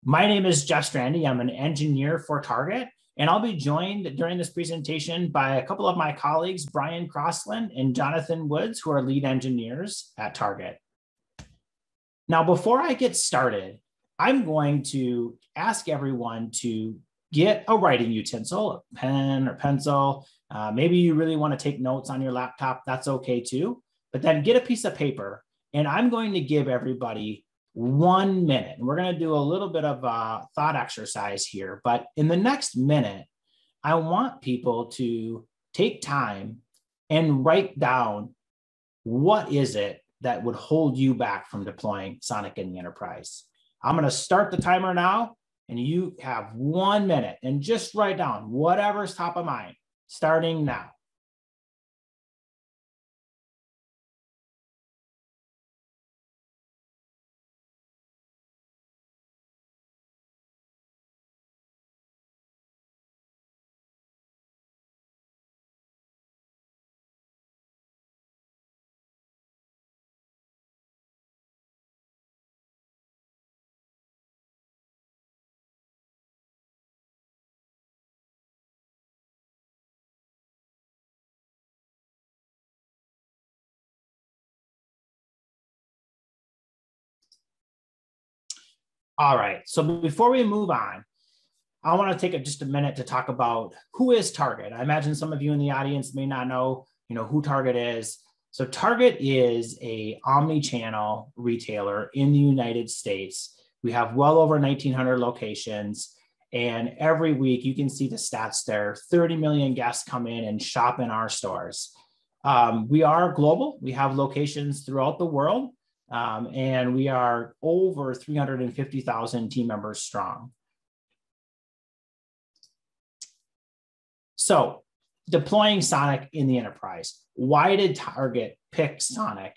My name is Jeff Strandy. I'm an engineer for Target, and I'll be joined during this presentation by a couple of my colleagues, Brian Crossland and Jonathan Woods, who are lead engineers at Target. Now, before I get started, I'm going to ask everyone to get a writing utensil, a pen or pencil. Maybe you really want to take notes on your laptop. That's okay too. But then get a piece of paper, and I'm going to give everybody 1 minute. And we're going to do a little bit of a thought exercise here. But in the next minute, I want people to take time and write down what is it that would hold you back from deploying SONiC in the enterprise. I'm going to start the timer now, and you have 1 minute, and just write down whatever's top of mind, starting now. All right, so before we move on, I want to take just a minute to talk about who is Target. I imagine some of you in the audience may not know, who Target is. So Target is a omni-channel retailer in the United States. We have well over 1,900 locations, and every week you can see the stats there. 30 million guests come in and shop in our stores. We are global. We have locations throughout the world. And we are over 350,000 team members strong. So deploying SONiC in the enterprise. Why did Target pick SONiC?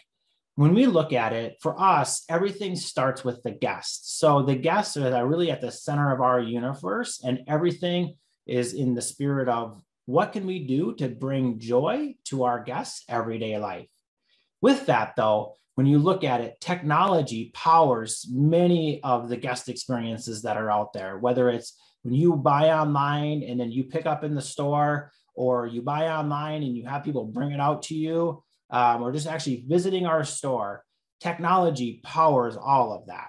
When we look at it, for us, everything starts with the guests. So the guests are really at the center of our universe, and everything is in the spirit of what can we do to bring joy to our guests' everyday life. With that, though, when you look at it, technology powers many of the guest experiences that are out there, whether it's when you buy online and then you pick up in the store, or you buy online and you have people bring it out to you, or just actually visiting our store. Technology powers all of that.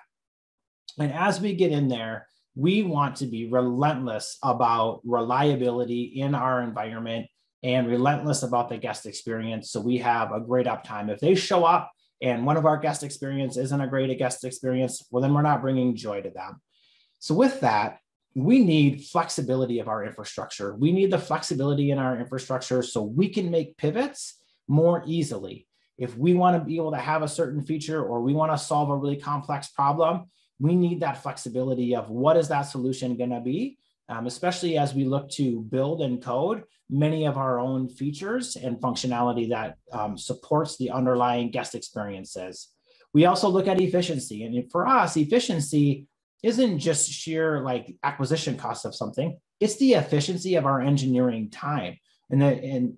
And as we get in there, we want to be relentless about reliability in our environment and relentless about the guest experience, so we have a great uptime. If they show up and one of our guest experience isn't a great guest experience, well, then we're not bringing joy to them. So with that, we need flexibility of our infrastructure. We need the flexibility in our infrastructure so we can make pivots more easily. If we want to be able to have a certain feature, or we want to solve a really complex problem, we need that flexibility of what is that solution going to be, especially as we look to build and code many of our own features and functionality that supports the underlying guest experiences. We also look at efficiency. And for us, efficiency isn't just sheer acquisition cost of something. It's the efficiency of our engineering time and the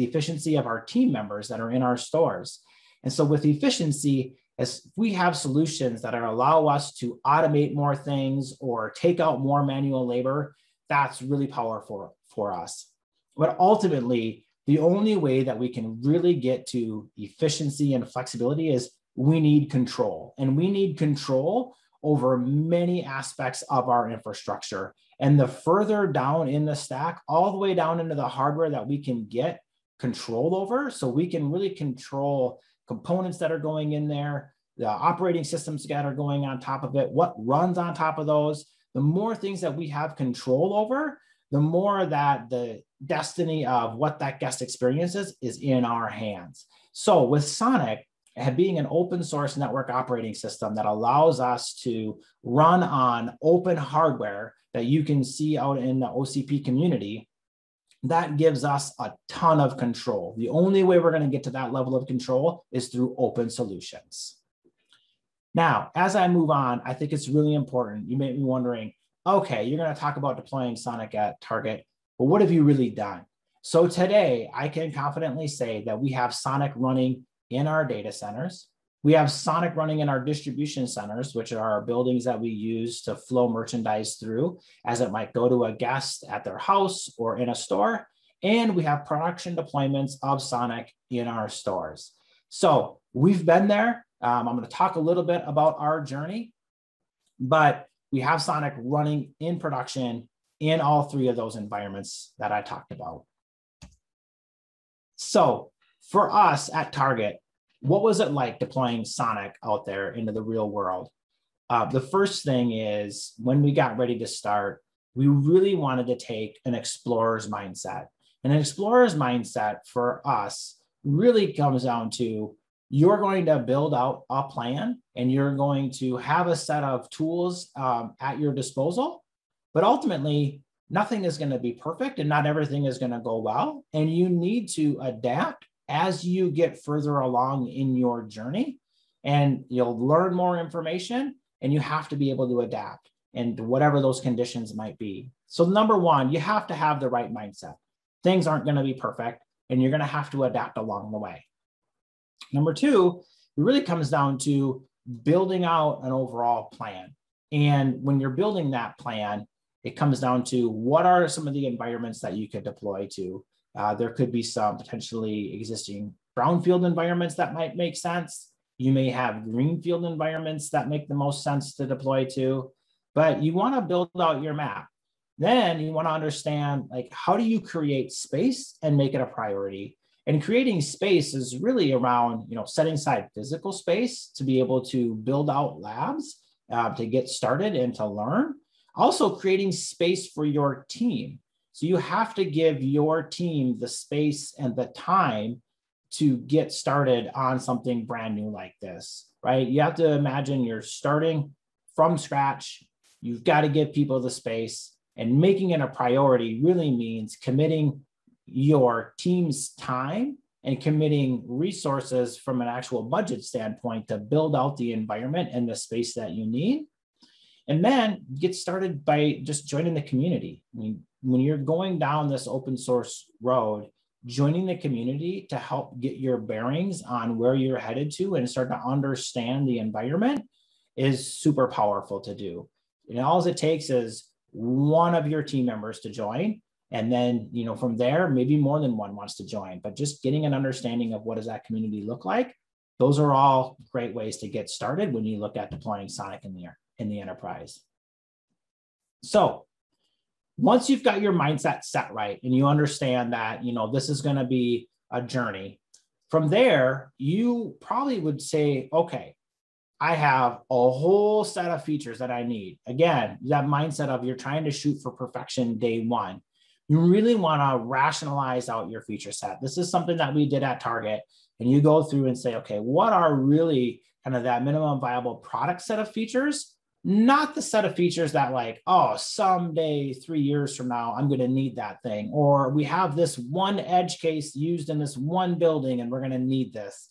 efficiency of our team members that are in our stores. And so with efficiency, as we have solutions that allow us to automate more things or take out more manual labor, that's really powerful for us. But ultimately, the only way that we can really get to efficiency and flexibility is we need control. And we need control over many aspects of our infrastructure. And the further down in the stack, all the way down into the hardware that we can get control over, so we can really control components that are going in there, the operating systems that are going on top of it, what runs on top of those. The more things that we have control over, the more that the destiny of what that guest experience is in our hands. So with SONiC, being an open source network operating system that allows us to run on open hardware that you can see out in the OCP community, that gives us a ton of control. The only way we're going to get to that level of control is through open solutions. Now, as I move on, I think it's really important. You may be wondering, okay, you're going to talk about deploying SONiC at Target, but what have you really done? So today, I can confidently say that we have SONiC running in our data centers. We have SONiC running in our distribution centers, which are our buildings that we use to flow merchandise through as it might go to a guest at their house or in a store. And we have production deployments of SONiC in our stores. So we've been there. I'm going to talk a little bit about our journey, but we have SONiC running in production in all three of those environments that I talked about. So for us at Target, what was it like deploying SONiC out there into the real world? The first thing is when we got ready to start, we really wanted to take an explorer's mindset. And an explorer's mindset for us really comes down to you're going to build out a plan and you're going to have a set of tools at your disposal, but ultimately nothing is going to be perfect and not everything is going to go well. And you need to adapt as you get further along in your journey, and you'll learn more information and you have to be able to adapt and whatever those conditions might be. So number one, you have to have the right mindset. Things aren't going to be perfect and you're going to have to adapt along the way. Number two, it really comes down to building out an overall plan. And when you're building that plan, it comes down to what are some of the environments that you could deploy to. There could be some potentially existing brownfield environments that might make sense. You may have greenfield environments that make the most sense to deploy to, but you want to build out your map. Then you want to understand, like, how do you create space and make it a priority? And creating space is really around, setting aside physical space to be able to build out labs, to get started and to learn. Also creating space for your team. So you have to give your team the space and the time to get started on something brand new like this, right? You have to imagine you're starting from scratch. You've got to give people the space, and making it a priority really means committing your team's time and committing resources from an actual budget standpoint to build out the environment and the space that you need. And then get started by just joining the community. I mean, when you're going down this open source road, joining the community to help get your bearings on where you're headed to and start to understand the environment is super powerful to do. And all it takes is one of your team members to join. And then, from there, maybe more than one wants to join, but just getting an understanding of what does that community look like. Those are all great ways to get started when you look at deploying SONiC in the enterprise. So once you've got your mindset set right and you understand that, this is going to be a journey, from there, you probably would say, okay, I have a whole set of features that I need. Again, that mindset of you're trying to shoot for perfection day one. You really want to rationalize out your feature set. This is something that we did at Target. And you go through and say, okay, what are really kind of that minimum viable product set of features? Not the set of features that like, oh, someday 3 years from now, I'm going to need that thing. Or we have this one edge case used in this one building and we're going to need this.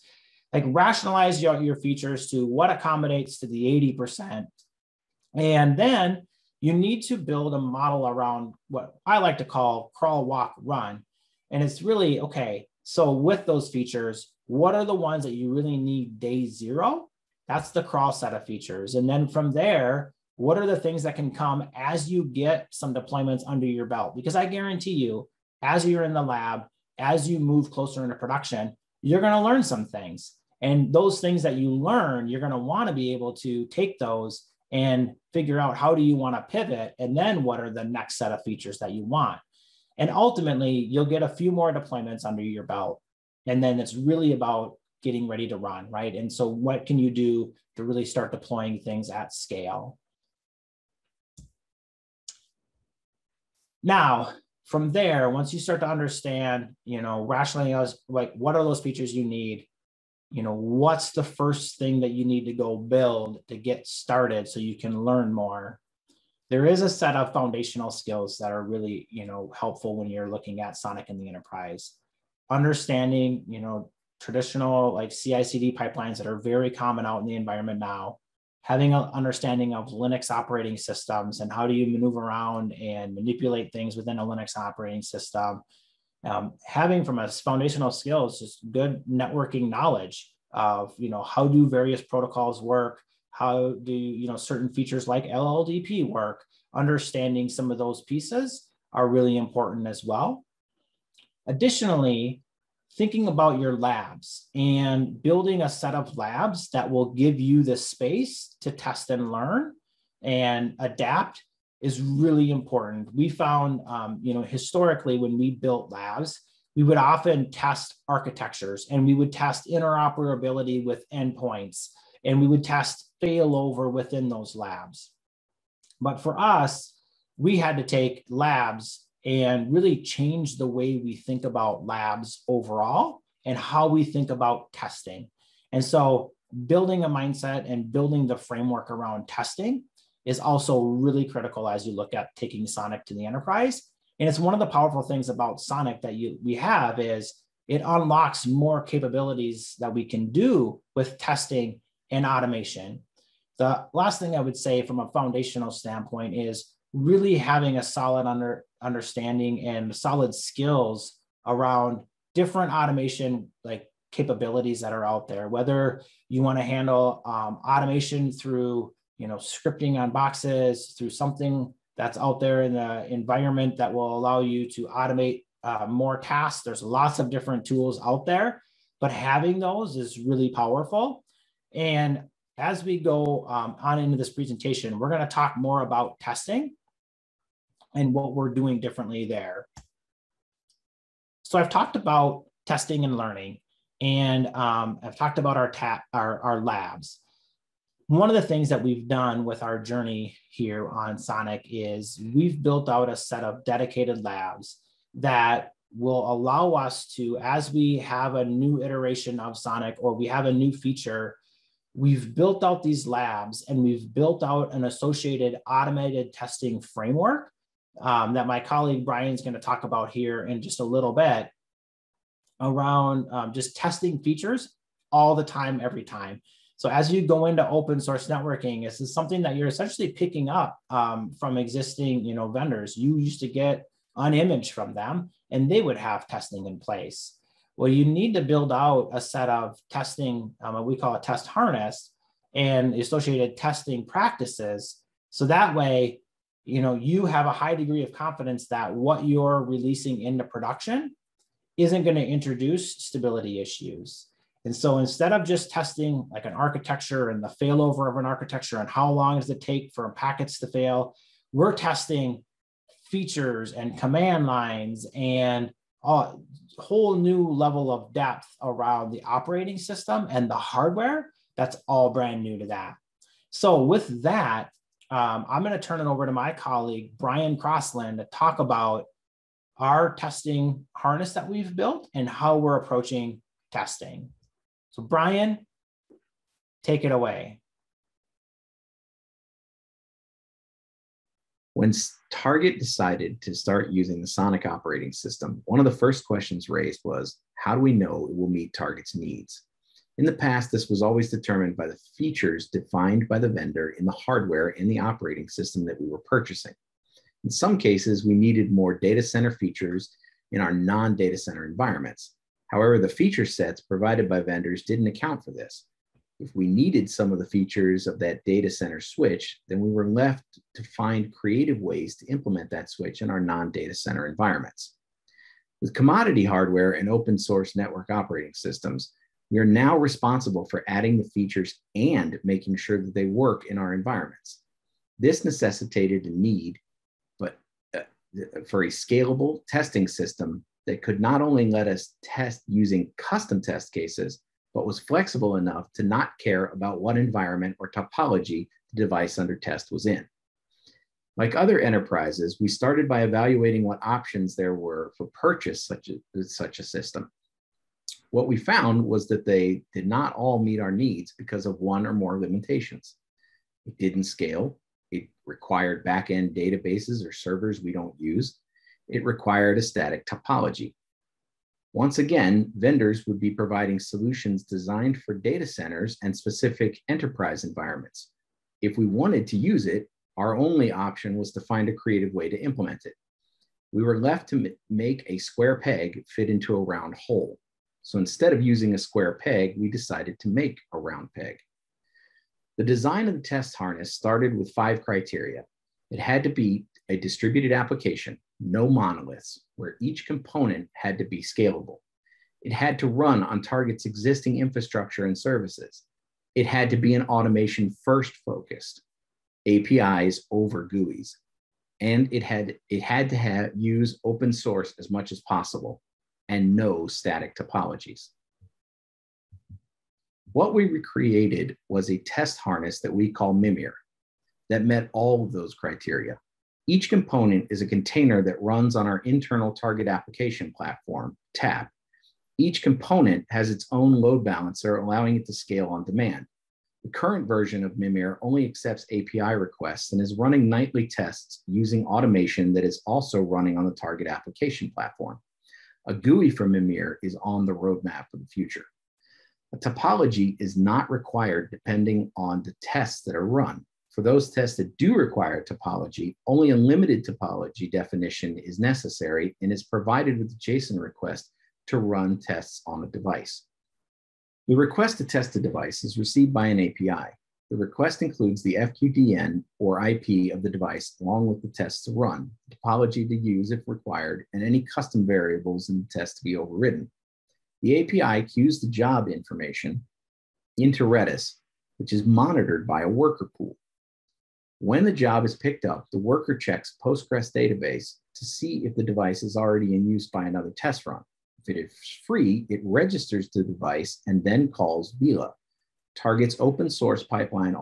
Like rationalize your features to what accommodates to the 80%. And then you need to build a model around what I like to call crawl, walk, run. And it's really, okay, so with those features, what are the ones that you really need day zero? That's the crawl set of features. And then from there, what are the things that can come as you get some deployments under your belt? Because I guarantee you, as you're in the lab, as you move closer into production, you're going to learn some things. And those things that you learn, you're going to want to be able to take those and figure out how do you want to pivot, and then what are the next set of features that you want. And ultimately, you'll get a few more deployments under your belt. And then it's really about getting ready to run, right? And so what can you do to really start deploying things at scale? Now, from there, once you start to understand, rationalize, like, what are those features you need? What's the first thing that you need to go build to get started so you can learn more? There is a set of foundational skills that are really, helpful when you're looking at SONiC in the enterprise. Understanding, traditional like CI/CD pipelines that are very common out in the environment now, having an understanding of Linux operating systems and how do you maneuver around and manipulate things within a Linux operating system. Having from a foundational skills, just good networking knowledge, of, how do various protocols work? How do, certain features like LLDP work? Understanding some of those pieces are really important as well. Additionally, thinking about your labs and building a set of labs that will give you the space to test and learn and adapt is really important. We found, historically, when we built labs, we would often test architectures and we would test interoperability with endpoints and we would test failover within those labs. But for us, we had to take labs and really change the way we think about labs overall and how we think about testing. And so building a mindset and building the framework around testing is also really critical as you look at taking SONiC to the enterprise. And it's one of the powerful things about SONiC that we have is it unlocks more capabilities that we can do with testing and automation. The last thing I would say from a foundational standpoint is really having a solid understanding and solid skills around different automation like capabilities that are out there, whether you want to handle automation through scripting on boxes, through something that's out there in the environment that will allow you to automate more tasks. There's lots of different tools out there, but having those is really powerful. And as we go on into this presentation, we're going to talk more about testing and what we're doing differently there. So I've talked about testing and learning, and I've talked about our labs. One of the things that we've done with our journey here on SONiC is we've built out a set of dedicated labs that will allow us to, as we have a new iteration of SONiC or we have a new feature, we've built out these labs and we've built out an associated automated testing framework that my colleague Brian's going to talk about here in just a little bit around just testing features all the time, every time. So as you go into open source networking, this is something that you're essentially picking up from existing vendors. You used to get an image from them and they would have testing in place. Well, you need to build out a set of testing, what we call a test harness, and associated testing practices. So that way, you have a high degree of confidence that what you're releasing into production isn't going to introduce stability issues. And so instead of just testing like an architecture and the failover of an architecture and how long does it take for packets to fail, we're testing features and command lines and a whole new level of depth around the operating system and the hardware that's all brand new to that. So with that, I'm going to turn it over to my colleague, Brian Crossland, to talk about our testing harness that we've built and how we're approaching testing. So Brian, take it away. When Target decided to start using the SONiC operating system, one of the first questions raised was, how do we know it will meet Target's needs? In the past, this was always determined by the features defined by the vendor in the hardware in the operating system that we were purchasing. In some cases, we needed more data center features in our non-data center environments. However, the feature sets provided by vendors didn't account for this. If we needed some of the features of that data center switch, then we were left to find creative ways to implement that switch in our non-data center environments. With commodity hardware and open source network operating systems, we are now responsible for adding the features and making sure that they work in our environments. This necessitated a need for a scalable testing system that could not only let us test using custom test cases, but was flexible enough to not care about what environment or topology the device under test was in. Like other enterprises, we started by evaluating what options there were for purchase such a system. What we found was that they did not all meet our needs because of one or more limitations. It didn't scale. It required back-end databases or servers we don't use. It required a static topology. Once again, vendors would be providing solutions designed for data centers and specific enterprise environments. If we wanted to use it, our only option was to find a creative way to implement it. We were left to make a square peg fit into a round hole. So instead of using a square peg, we decided to make a round peg. The design of the test harness started with 5 criteria. It had to be a distributed application, no monoliths, where each component had to be scalable. It had to run on Target's existing infrastructure and services. It had to be an automation first focused, APIs over GUIs. And it had to use open source as much as possible and no static topologies. What we recreated was a test harness that we call Mimir that met all of those criteria. Each component is a container that runs on our internal target application platform, TAP. Each component has its own load balancer, allowing it to scale on demand. The current version of Mimir only accepts API requests and is running nightly tests using automation that is also running on the target application platform. A GUI for Mimir is on the roadmap for the future. A topology is not required depending on the tests that are run. For those tests that do require a topology, only a limited topology definition is necessary and is provided with the JSON request to run tests on a device. The request to test a device is received by an API. The request includes the FQDN or IP of the device, along with the tests to run, the topology to use if required, and any custom variables in the test to be overridden. The API queues the job information into Redis, which is monitored by a worker pool. When the job is picked up, the worker checks Postgres database to see if the device is already in use by another test run. If it is free, it registers the device and then calls Vila, Target's open source pipeline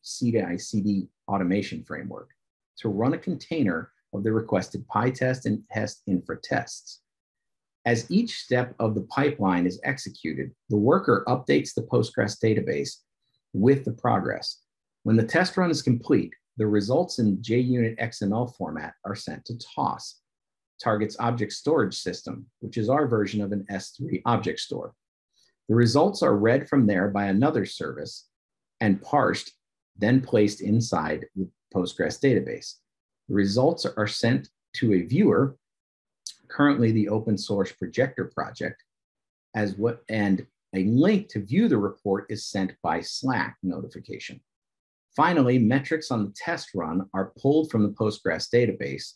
CI/CD automation framework, to run a container of the requested PyTest and test infra tests. As each step of the pipeline is executed, the worker updates the Postgres database with the progress. When the test run is complete, the results in JUnit XML format are sent to TOS, Target's object storage system, which is our version of an S3 object store. The results are read from there by another service and parsed, then placed inside the Postgres database. The results are sent to a viewer, currently the open source projector project, and a link to view the report is sent by Slack notification. Finally, metrics on the test run are pulled from the Postgres database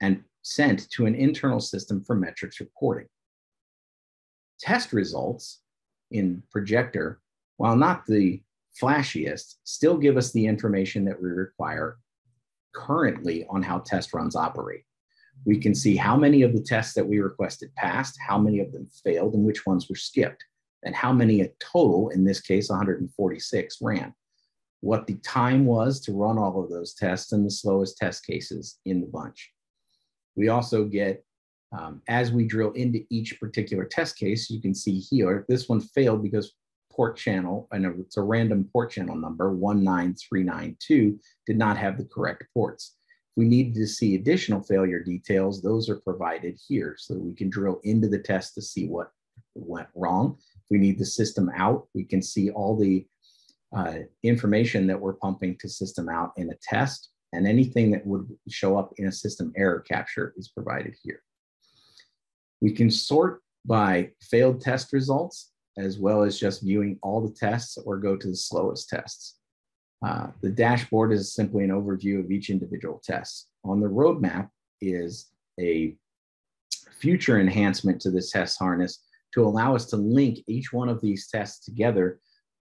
and sent to an internal system for metrics reporting. Test results in Projector, while not the flashiest, still give us the information that we require currently on how test runs operate. We can see how many of the tests that we requested passed, how many of them failed, and which ones were skipped, and how many in total, in this case, 146, ran. What the time was to run all of those tests and the slowest test cases in the bunch. We also get, as we drill into each particular test case, you can see here, this one failed because port channel, and it's a random port channel number, 19392, did not have the correct ports. If we needed to see additional failure details, those are provided here so that we can drill into the test to see what went wrong. If we need the system out, we can see all the information that we're pumping to system out in a test, and anything that would show up in a system error capture is provided here. We can sort by failed test results, as well as just viewing all the tests or go to the slowest tests. The dashboard is simply an overview of each individual test. On the roadmap is a future enhancement to this test harness to allow us to link each one of these tests together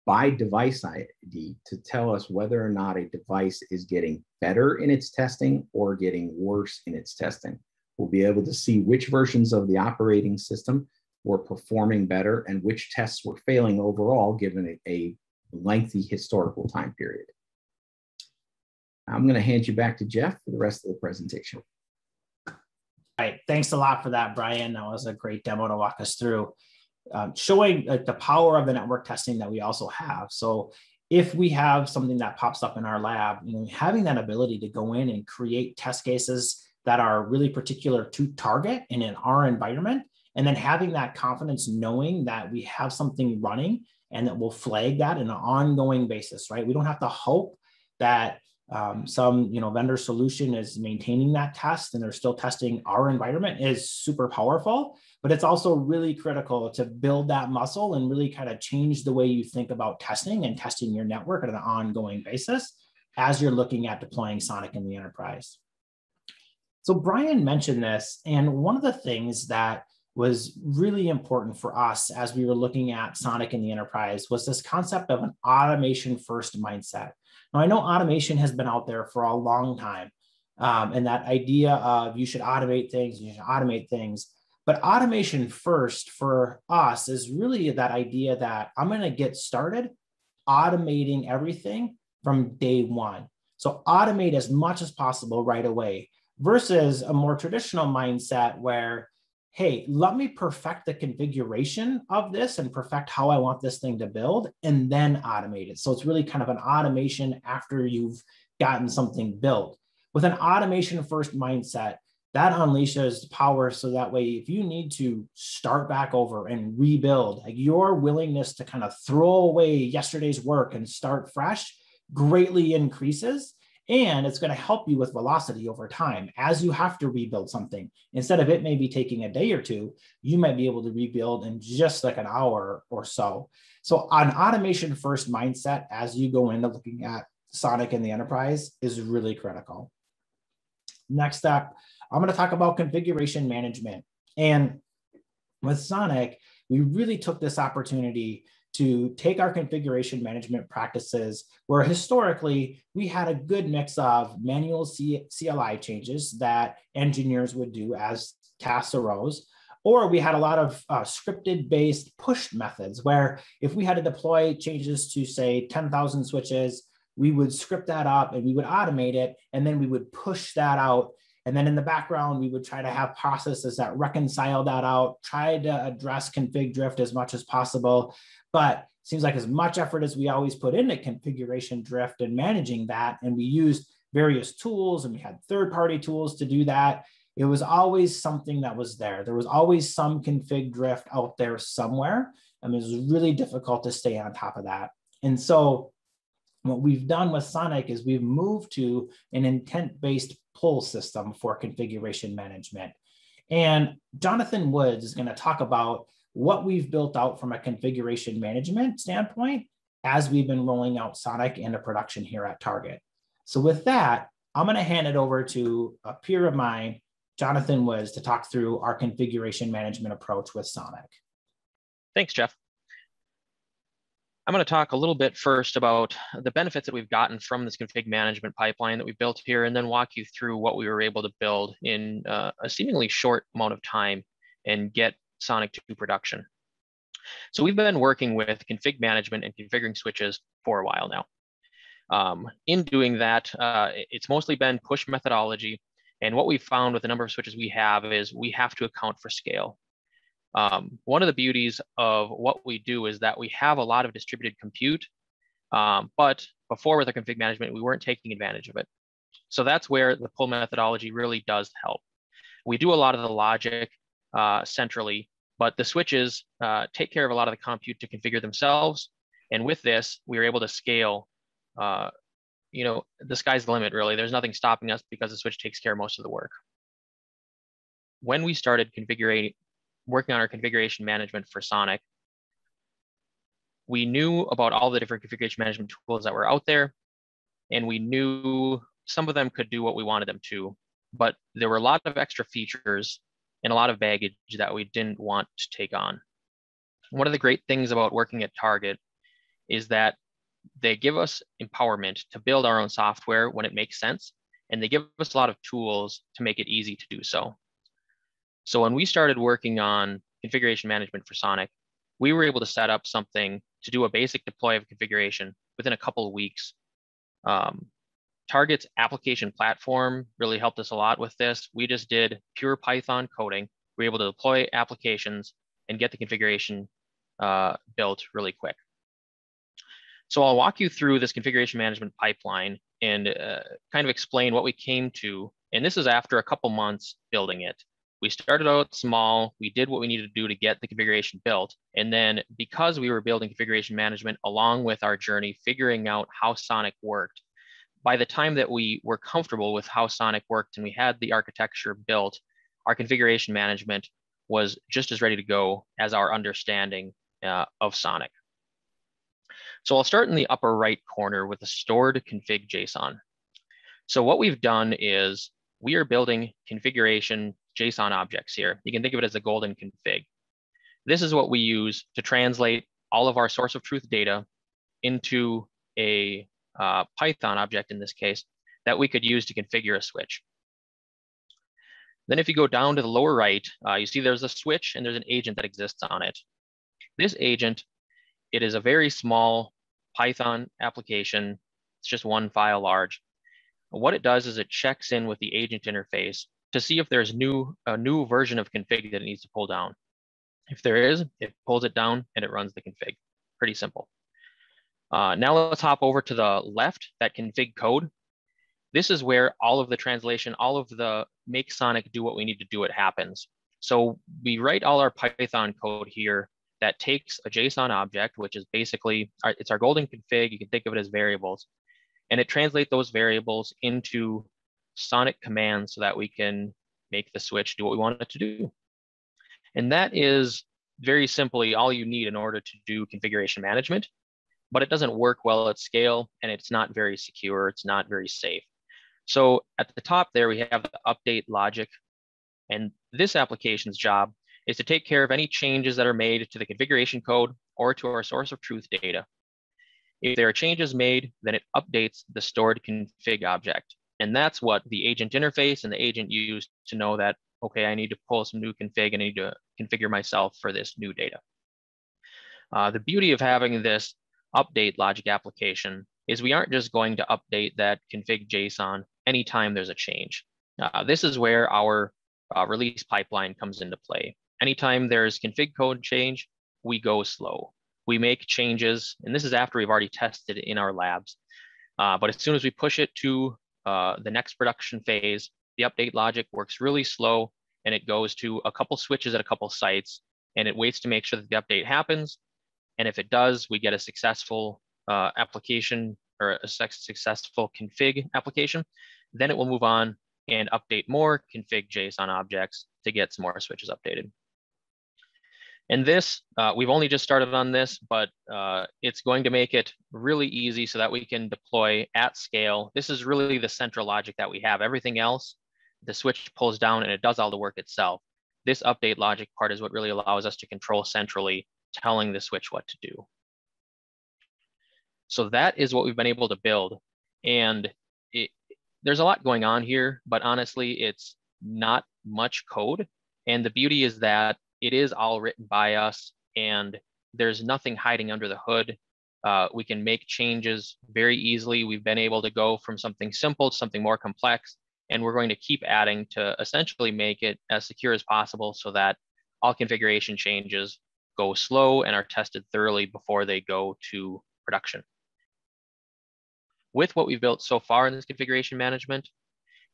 by device ID to tell us whether or not a device is getting better in its testing or getting worse in its testing. We'll be able to see which versions of the operating system were performing better and which tests were failing overall, given a lengthy historical time period. I'm going to hand you back to Jeff for the rest of the presentation. All right, thanks a lot for that, Brian. That was a great demo to walk us through. Showing the power of the network testing that we also have. So if we have something that pops up in our lab, having that ability to go in and create test cases that are really particular to target and in our environment, and then having that confidence knowing that we have something running and that we'll flag that in an ongoing basis, right? We don't have to hope that Some, vendor solution is maintaining that test and they're still testing our environment is super powerful, but it's also really critical to build that muscle and really kind of change the way you think about testing and testing your network on an ongoing basis as you're looking at deploying SONiC in the enterprise. So Brian mentioned this, and one of the things that was really important for us as we were looking at SONiC in the enterprise was this concept of an automation first mindset. Now, I know automation has been out there for a long time, and that idea of you should automate things, but automation first for us is really that idea that I'm going to get started automating everything from day one. So automate as much as possible right away versus a more traditional mindset where, hey, let me perfect the configuration of this and perfect how I want this thing to build and then automate it. So it's really kind of an automation after you've gotten something built. With an automation first mindset, that unleashes power. So that way, if you need to start back over and rebuild, like your willingness to kind of throw away yesterday's work and start fresh greatly increases. And it's going to help you with velocity over time. As you have to rebuild something, instead of it maybe taking a day or two, you might be able to rebuild in just like an hour or so. So an automation first mindset as you go into looking at SONiC in the enterprise is really critical. Next up, I'm going to talk about configuration management. And with SONiC, we really took this opportunity to take our configuration management practices where historically we had a good mix of manual CLI changes that engineers would do as tasks arose, or we had a lot of scripted based push methods where if we had to deploy changes to say 10,000 switches, we would script that up and we would automate it, and then we would push that out. And then in the background, we would try to have processes that reconcile that out, try to address config drift as much as possible. But it seems like as much effort as we always put into configuration drift and managing that, and we used various tools and we had third-party tools to do that, it was always something that was there. There was always some config drift out there somewhere. And it was really difficult to stay on top of that. And so what we've done with SONiC is we've moved to an intent-based pull system for configuration management. And Jonathan Woods is going to talk about what we've built out from a configuration management standpoint as we've been rolling out SONiC into production here at Target. So with that, I'm going to hand it over to a peer of mine, Jonathan Woods, to talk through our configuration management approach with SONiC. Thanks, Jeff. I'm going to talk a little bit first about the benefits that we've gotten from this config management pipeline that we built here, and then walk you through what we were able to build in a seemingly short amount of time and get SONiC to production. So we've been working with config management and configuring switches for a while now. In doing that, it's mostly been push methodology. And what we found with the number of switches we have is we have to account for scale. One of the beauties of what we do is that we have a lot of distributed compute, but before with our config management, we weren't taking advantage of it. So that's where the pull methodology really does help. We do a lot of the logic centrally, but the switches take care of a lot of the compute to configure themselves. And with this, we were able to scale, the sky's the limit, really. There's nothing stopping us because the switch takes care of most of the work. When we started working on our configuration management for SONiC, we knew about all the different configuration management tools that were out there, and we knew some of them could do what we wanted them to, but there were a lot of extra features and a lot of baggage that we didn't want to take on. One of the great things about working at Target is that they give us empowerment to build our own software when it makes sense, and they give us a lot of tools to make it easy to do so. So when we started working on configuration management for SONiC, we were able to set up something to do a basic deploy of configuration within a couple of weeks. Target's application platform really helped us a lot with this. We just did pure Python coding. We were able to deploy applications and get the configuration built really quick. So I'll walk you through this configuration management pipeline and kind of explain what we came to. And this is after a couple months building it. We started out small. We did what we needed to do to get the configuration built. And then because we were building configuration management along with our journey, figuring out how SONiC worked, by the time that we were comfortable with how SONiC worked and we had the architecture built, our configuration management was just as ready to go as our understanding of SONiC. So I'll start in the upper right corner with the stored config JSON. So what we've done is we are building configuration JSON objects here. You can think of it as a golden config. This is what we use to translate all of our source of truth data into a Python object in this case that we could use to configure a switch. Then if you go down to the lower right, you see there's a switch and there's an agent that exists on it. This agent, it is a very small Python application. It's just one file large. What it does is it checks in with the agent interface to see if there's a new version of config that it needs to pull down. If there is, it pulls it down and it runs the config. Pretty simple. Now let's hop over to the left, that config code. This is where all of the translation, all of the make SONiC do what we need to do, it happens. So we write all our Python code here that takes a JSON object, which is basically, it's our golden config. You can think of it as variables. And it translates those variables into SONiC commands so that we can make the switch do what we want it to do. And that is very simply all you need in order to do configuration management, but it doesn't work well at scale and it's not very secure. It's not very safe. So at the top there, we have the update logic. And this application's job is to take care of any changes that are made to the configuration code or to our source of truth data. If there are changes made, then it updates the stored config object. And that's what the agent interface and the agent use to know that, okay, I need to pull some new config and I need to configure myself for this new data. The beauty of having this update logic application is we aren't just going to update that config JSON anytime there's a change. This is where our release pipeline comes into play. Anytime there's config code change, we go slow. We make changes, and this is after we've already tested it in our labs. But as soon as we push it to the next production phase, the update logic works really slow, and it goes to a couple switches at a couple sites, and it waits to make sure that the update happens. And if it does, we get a successful application or a successful config application. Then it will move on and update more config JSON objects to get some more switches updated. And this, we've only just started on this, but it's going to make it really easy so that we can deploy at scale. This is really the central logic that we have. Everything else, the switch pulls down and it does all the work itself. This update logic part is what really allows us to control centrally, telling the switch what to do. So that is what we've been able to build. And there's a lot going on here, but honestly, it's not much code. And the beauty is that it is all written by us and there's nothing hiding under the hood. We can make changes very easily. We've been able to go from something simple to something more complex, and we're going to keep adding to essentially make it as secure as possible so that all configuration changes go slow and are tested thoroughly before they go to production. With what we've built so far in this configuration management,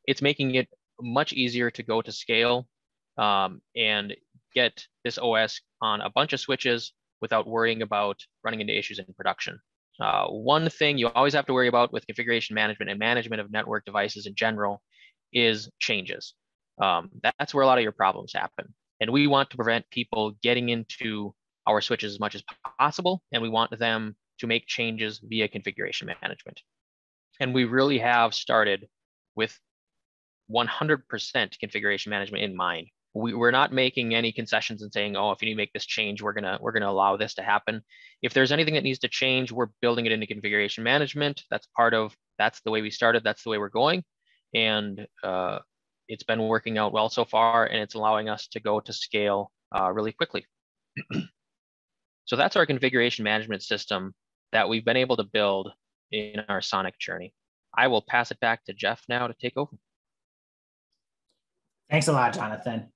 it's making it much easier to go to scale and get this OS on a bunch of switches without worrying about running into issues in production. One thing you always have to worry about with configuration management and management of network devices in general is changes. That's where a lot of your problems happen. And we want to prevent people getting into our switches as much as possible, and we want them to make changes via configuration management. And we really have started with 100% configuration management in mind. We're not making any concessions and saying, oh, if you need to make this change, we're gonna allow this to happen. If there's anything that needs to change, we're building it into configuration management. That's the way we started, that's the way we're going. And it's been working out well so far, and it's allowing us to go to scale really quickly. So that's our configuration management system that we've been able to build in our SONiC journey. I will pass it back to Jeff now to take over. Thanks a lot, Jonathan.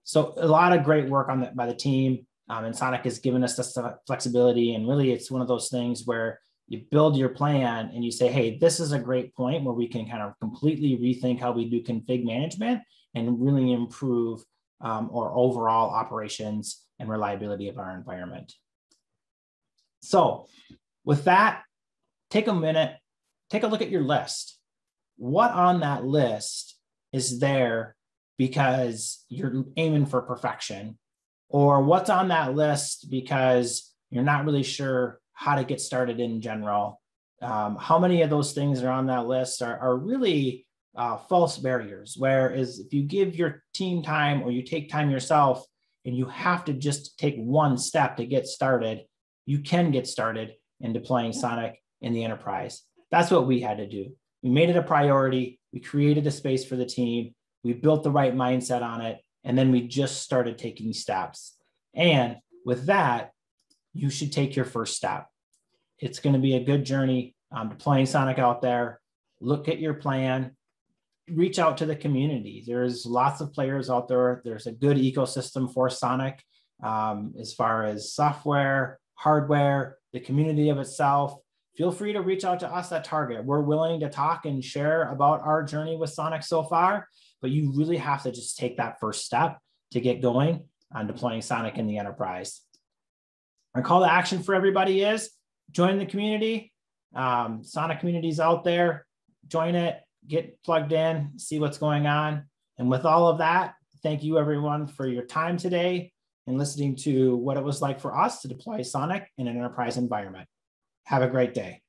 So a lot of great work by the team, and SONiC has given us this flexibility. And really, it's one of those things where you build your plan and you say, hey, this is a great point where we can kind of completely rethink how we do config management and really improve our overall operations and reliability of our environment. So with that, take a minute, take a look at your list. What on that list is there because you're aiming for perfection? Or what's on that list because you're not really sure how to get started in general? How many of those things are on that list are really false barriers? Whereas if you give your team time or you take time yourself and you have to just take one step to get started, you can get started in deploying SONiC in the enterprise. That's what we had to do. We made it a priority. We created a space for the team. We built the right mindset on it. And then we just started taking steps. And with that, you should take your first step. It's going to be a good journey deploying SONiC out there. Look at your plan. Reach out to the community. There's lots of players out there. There's a good ecosystem for SONiC as far as software, hardware, the community of itself. Feel free to reach out to us at Target. We're willing to talk and share about our journey with SONiC so far, but you really have to just take that first step to get going on deploying SONiC in the enterprise. Our call to action for everybody is join the community. SONiC community's out there. Join it, get plugged in, see what's going on. And with all of that, thank you everyone for your time today and listening to what it was like for us to deploy SONiC in an enterprise environment. Have a great day.